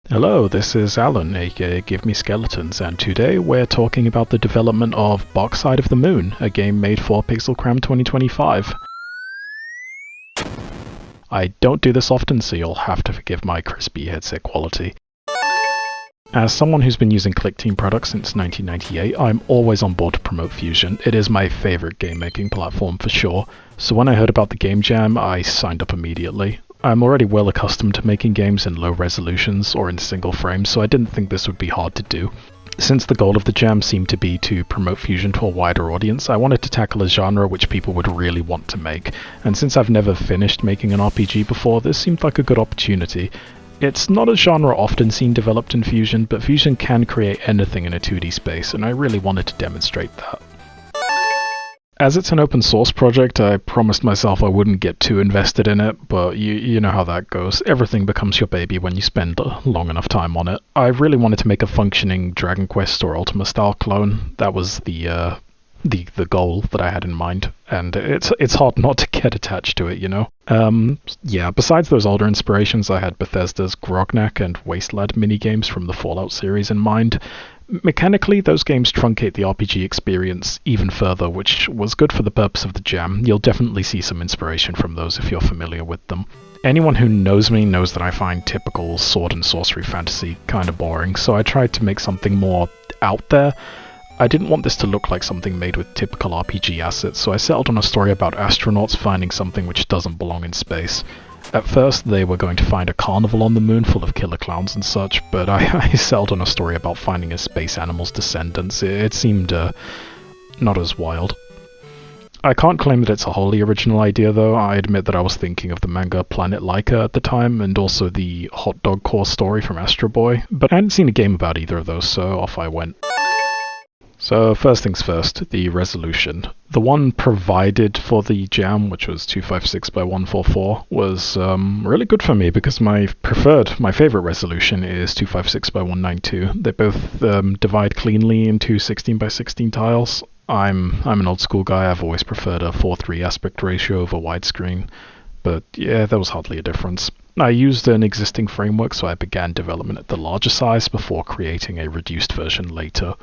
Hello, this is Alan, aka Give Me Skeletons, and today we're talking about the development of Bark Side of the Moon, a game made for PixelCRAM 2025. I don't do this often, so you'll have to forgive my crispy headset quality. As someone who's been using ClickTeam products since 1998, I'm always on board to promote Fusion. It is my favourite game-making platform for sure, so when I heard about the Game Jam, I signed up immediately. I'm already well accustomed to making games in low resolutions or in single frames, so I didn't think this would be hard to do. Since the goal of the Jam seemed to be to promote Fusion to a wider audience, I wanted to tackle a genre which people would really want to make, and since I've never finished making an RPG before, this seemed like a good opportunity. It's not a genre often seen developed in Fusion, but Fusion can create anything in a 2D space, and I really wanted to demonstrate that. As it's an open source project, I promised myself I wouldn't get too invested in it, but you know how that goes. Everything becomes your baby when you spend long enough time on it. I really wanted to make a functioning Dragon Quest or Ultima style clone. That was the goal that I had in mind, and it's hard not to get attached to it, you know? Yeah, besides those older inspirations, I had Bethesda's Grognak and Wasteland minigames from the Fallout series in mind. Mechanically, those games truncate the RPG experience even further, which was good for the purpose of the Jam. You'll definitely see some inspiration from those if you're familiar with them. Anyone who knows me knows that I find typical sword and sorcery fantasy kinda boring, so I tried to make something more out there. I didn't want this to look like something made with typical RPG assets, so I settled on a story about astronauts finding something which doesn't belong in space. At first, they were going to find a carnival on the moon full of killer clowns and such, but I settled on a story about finding a space animal's descendants. It seemed not as wild. I can't claim that it's a wholly original idea, though. I admit that I was thinking of the manga Planet Laika at the time, and also the Hot Dog Core story from Astro Boy, but I hadn't seen a game about either of those, so off I went. So first things first, the resolution. The one provided for the Jam, which was 256 by 144, was really good for me because my favorite resolution is 256 by 192. They both divide cleanly into 16 by 16 tiles. I'm an old school guy. I've always preferred a 4:3 aspect ratio over widescreen, but yeah, there was hardly a difference. I used an existing framework, so I began development at the larger size before creating a reduced version later.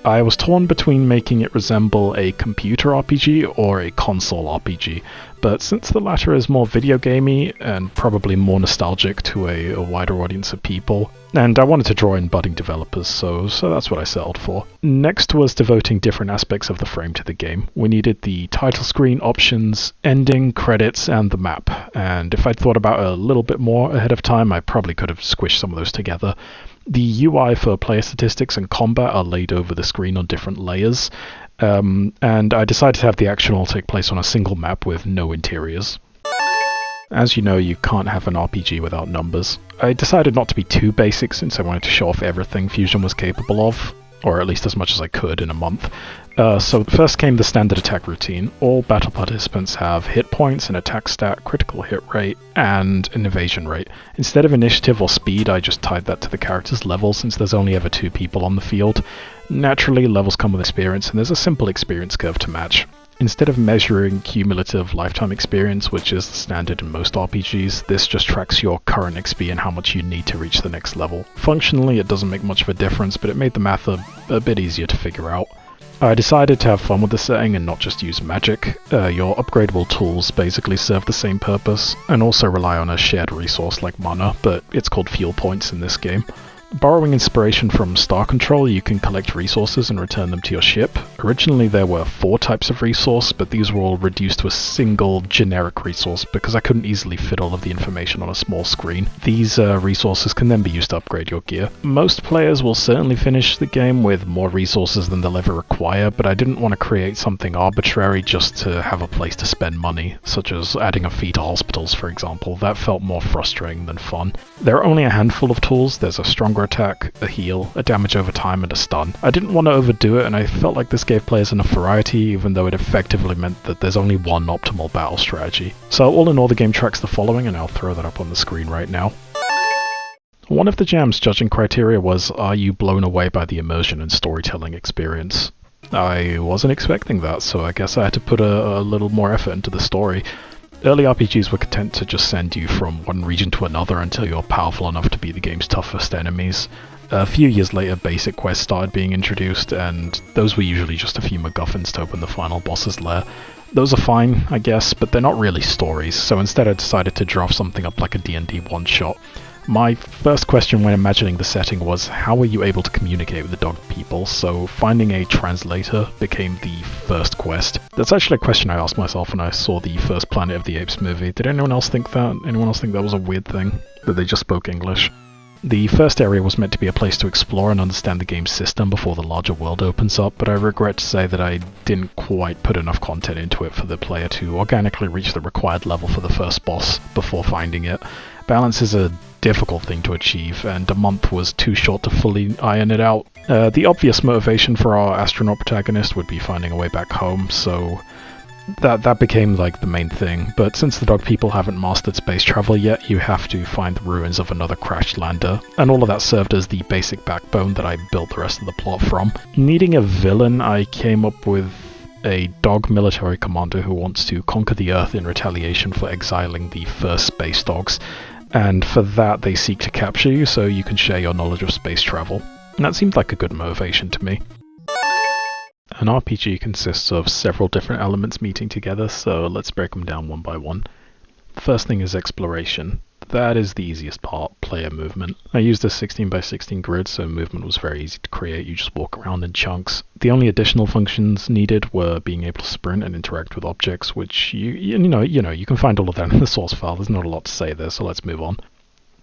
I was torn between making it resemble a computer RPG or a console RPG, but since the latter is more video gamey and probably more nostalgic to a wider audience of people, and I wanted to draw in budding developers, so that's what I settled for. Next was devoting different aspects of the frame to the game. We needed the title screen, options, ending, credits, and the map, and if I'd thought about it a little bit more ahead of time, I probably could have squished some of those together. The UI for player statistics and combat are laid over the screen on different layers, and I decided to have the action all take place on a single map with no interiors. As you know, you can't have an RPG without numbers. I decided not to be too basic since I wanted to show off everything Fusion was capable of, or at least as much as I could in a month. So first came the standard attack routine. All battle participants have hit points, an attack stat, critical hit rate, and an evasion rate. Instead of initiative or speed, I just tied that to the character's level since there's only ever 2 people on the field. Naturally, levels come with experience, and there's a simple experience curve to match. Instead of measuring cumulative lifetime experience, which is the standard in most RPGs, this just tracks your current XP and how much you need to reach the next level. Functionally, it doesn't make much of a difference, but it made the math a bit easier to figure out. I decided to have fun with the setting and not just use magic. Your upgradable tools basically serve the same purpose, and also rely on a shared resource like mana, but it's called fuel points in this game. Borrowing inspiration from Star Control, you can collect resources and return them to your ship. Originally there were 4 types of resource, but these were all reduced to a single generic resource because I couldn't easily fit all of the information on a small screen. These resources can then be used to upgrade your gear. Most players will certainly finish the game with more resources than they'll ever require, but I didn't want to create something arbitrary just to have a place to spend money, such as adding a fee to hospitals for example. That felt more frustrating than fun. There are only a handful of tools. There's a stronger attack, a heal, a damage over time, and a stun. I didn't want to overdo it, and I felt like this gave players enough variety, even though it effectively meant that there's only one optimal battle strategy. So all in all, the game tracks the following, and I'll throw that up on the screen right now. One of the Jam's judging criteria was, are you blown away by the immersion and storytelling experience? I wasn't expecting that, so I guess I had to put a little more effort into the story. Early RPGs were content to just send you from one region to another until you're powerful enough to beat the game's toughest enemies. A few years later, basic quests started being introduced, and those were usually just a few MacGuffins to open the final boss's lair. Those are fine, I guess, but they're not really stories, so instead I decided to draft something up like a D&D one-shot. My first question when imagining the setting was, how were you able to communicate with the dog people? So finding a translator became the first quest. That's actually a question I asked myself when I saw the first Planet of the Apes movie. Did anyone else think that? Anyone else think that was a weird thing? That they just spoke English? The first area was meant to be a place to explore and understand the game's system before the larger world opens up, but I regret to say that I didn't quite put enough content into it for the player to organically reach the required level for the first boss before finding it. Balance is a difficult thing to achieve, and a month was too short to fully iron it out. The obvious motivation for our astronaut protagonist would be finding a way back home, so that became like the main thing. But since the dog people haven't mastered space travel yet, you have to find the ruins of another crashed lander, and all of that served as the basic backbone that I built the rest of the plot from. Needing a villain, I came up with a dog military commander who wants to conquer the Earth in retaliation for exiling the first space dogs, and for that they seek to capture you so you can share your knowledge of space travel. And that seemed like a good motivation to me. An RPG consists of several different elements meeting together, so let's break them down one by one. The first thing is exploration. That is the easiest part, player movement. I used a 16x16 grid, so movement was very easy to create. You just walk around in chunks. The only additional functions needed were being able to sprint and interact with objects, which you can find all of that in the source file. There's not a lot to say there, so let's move on.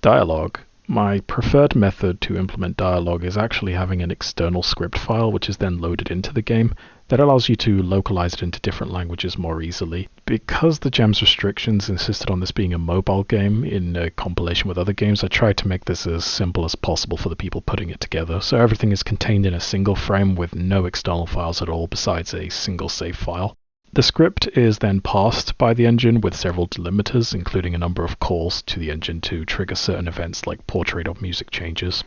Dialogue. My preferred method to implement dialogue is actually having an external script file which is then loaded into the game. That allows you to localize it into different languages more easily. Because the GEM's restrictions insisted on this being a mobile game in a compilation with other games, I tried to make this as simple as possible for the people putting it together, so everything is contained in a single frame with no external files at all besides a single save file. The script is then passed by the engine with several delimiters, including a number of calls to the engine to trigger certain events like portrait or music changes.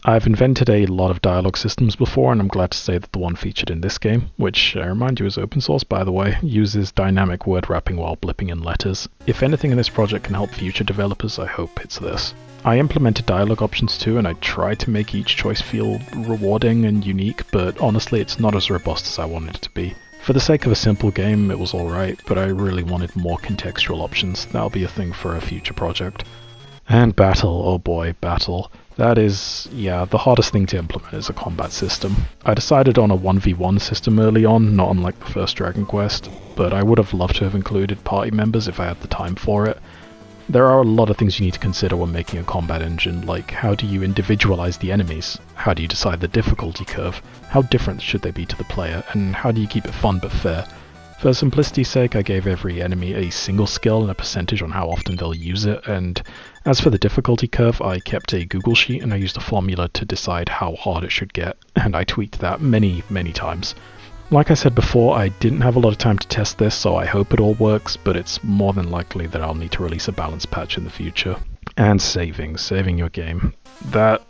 I've invented a lot of dialogue systems before, and I'm glad to say that the one featured in this game, which I remind you is open source by the way, uses dynamic word wrapping while blipping in letters. If anything in this project can help future developers, I hope it's this. I implemented dialogue options too, and I tried to make each choice feel rewarding and unique, but honestly it's not as robust as I wanted it to be. For the sake of a simple game, it was alright, but I really wanted more contextual options. That'll be a thing for a future project. And battle, oh boy, battle. That is, the hardest thing to implement is a combat system. I decided on a 1v1 system early on, not unlike the first Dragon Quest, but I would have loved to have included party members if I had the time for it. There are a lot of things you need to consider when making a combat engine, like how do you individualize the enemies? How do you decide the difficulty curve? How different should they be to the player? And how do you keep it fun but fair? For simplicity's sake, I gave every enemy a single skill and a percentage on how often they'll use it, and as for the difficulty curve, I kept a Google sheet and I used a formula to decide how hard it should get, and I tweaked that many times. Like I said before, I didn't have a lot of time to test this, so I hope it all works, but it's more than likely that I'll need to release a balance patch in the future. And saving your game. That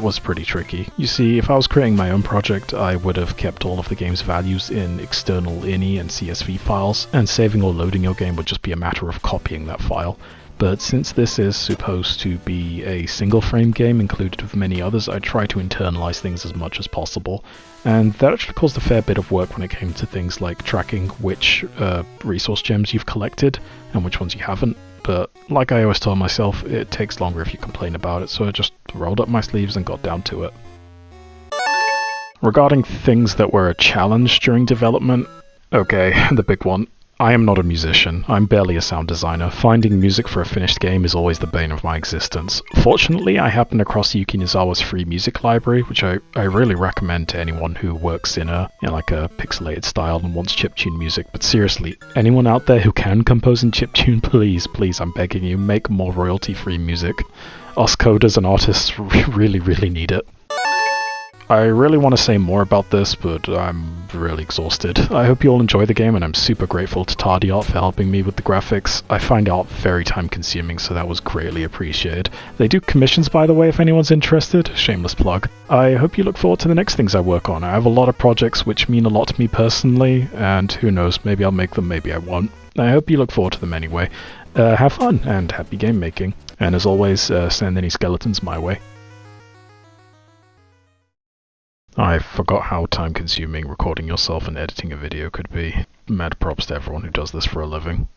was pretty tricky. You see, if I was creating my own project, I would have kept all of the game's values in external INI and CSV files, and saving or loading your game would just be a matter of copying that file. But since this is supposed to be a single-frame game included with many others, I try to internalize things as much as possible. And that actually caused a fair bit of work when it came to things like tracking which resource gems you've collected and which ones you haven't. But like I always tell myself, it takes longer if you complain about it, so I just rolled up my sleeves and got down to it. Regarding things that were a challenge during development, okay, the big one. I am not a musician. I'm barely a sound designer. Finding music for a finished game is always the bane of my existence. Fortunately, I happened across Yuki Nozawa's free music library, which I really recommend to anyone who works in a pixelated style and wants chiptune music. But seriously, anyone out there who can compose in chiptune, please, I'm begging you, make more royalty-free music. Us coders and artists really need it. I really want to say more about this, but I'm really exhausted. I hope you all enjoy the game, and I'm super grateful to TardiiArt for helping me with the graphics. I find art very time consuming, so that was greatly appreciated. They do commissions, by the way, if anyone's interested. Shameless plug. I hope you look forward to the next things I work on. I have a lot of projects which mean a lot to me personally, and who knows, maybe I'll make them, maybe I won't. I hope you look forward to them anyway. Have fun, and happy game making. And as always, send any skeletons my way. I forgot how time-consuming recording yourself and editing a video could be. Mad props to everyone who does this for a living.